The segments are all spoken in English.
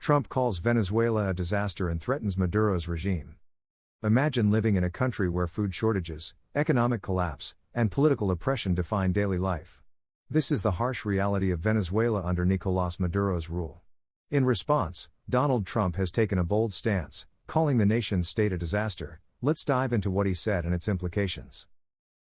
Trump calls Venezuela a disaster and threatens Maduro's regime. Imagine living in a country where food shortages, economic collapse, and political oppression define daily life. This is the harsh reality of Venezuela under Nicolás Maduro's rule. In response, Donald Trump has taken a bold stance, calling the nation's state a disaster. Let's dive into what he said and its implications.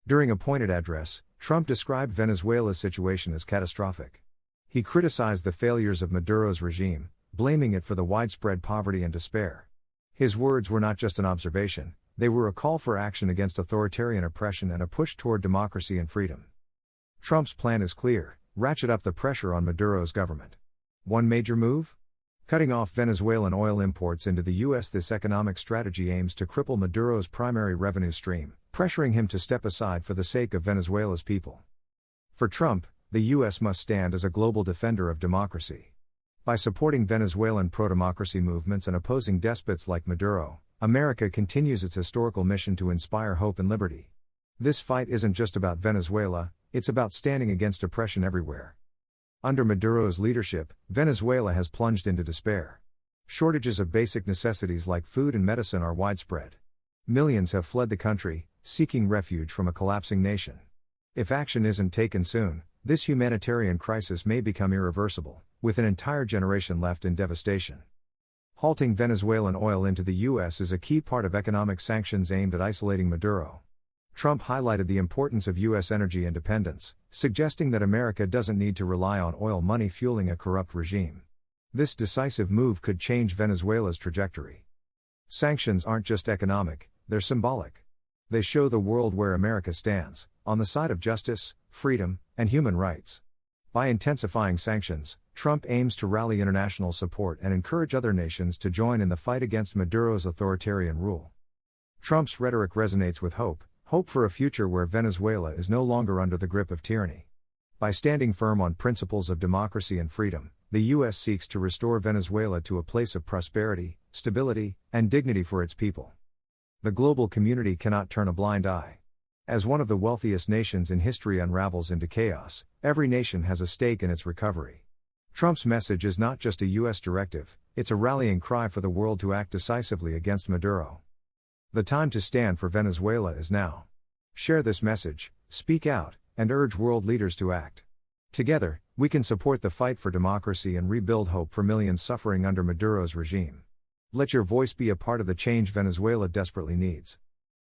During a pointed address, Trump described Venezuela's situation as catastrophic. He criticized the failures of Maduro's regime, blaming it for the widespread poverty and despair. His words were not just an observation, they were a call for action against authoritarian oppression and a push toward democracy and freedom. Trump's plan is clear: ratchet up the pressure on Maduro's government. One major move? Cutting off Venezuelan oil imports into the U.S. This economic strategy aims to cripple Maduro's primary revenue stream, pressuring him to step aside for the sake of Venezuela's people. For Trump, the U.S. must stand as a global defender of democracy. By supporting Venezuelan pro-democracy movements and opposing despots like Maduro, America continues its historical mission to inspire hope and liberty. This fight isn't just about Venezuela, it's about standing against oppression everywhere. Under Maduro's leadership, Venezuela has plunged into despair. Shortages of basic necessities like food and medicine are widespread. Millions have fled the country, seeking refuge from a collapsing nation. If action isn't taken soon, this humanitarian crisis may become irreversible, with an entire generation left in devastation. Halting Venezuelan oil into the U.S. is a key part of economic sanctions aimed at isolating Maduro. Trump highlighted the importance of U.S. energy independence, suggesting that America doesn't need to rely on oil money fueling a corrupt regime. This decisive move could change Venezuela's trajectory. Sanctions aren't just economic, they're symbolic. They show the world where America stands, on the side of justice, freedom, and human rights. By intensifying sanctions, Trump aims to rally international support and encourage other nations to join in the fight against Maduro's authoritarian rule. Trump's rhetoric resonates with hope for a future where Venezuela is no longer under the grip of tyranny. By standing firm on principles of democracy and freedom, the U.S. seeks to restore Venezuela to a place of prosperity, stability, and dignity for its people. The global community cannot turn a blind eye. As one of the wealthiest nations in history unravels into chaos, every nation has a stake in its recovery. Trump's message is not just a U.S. directive, it's a rallying cry for the world to act decisively against Maduro. The time to stand for Venezuela is now. Share this message, speak out, and urge world leaders to act. Together, we can support the fight for democracy and rebuild hope for millions suffering under Maduro's regime. Let your voice be a part of the change Venezuela desperately needs.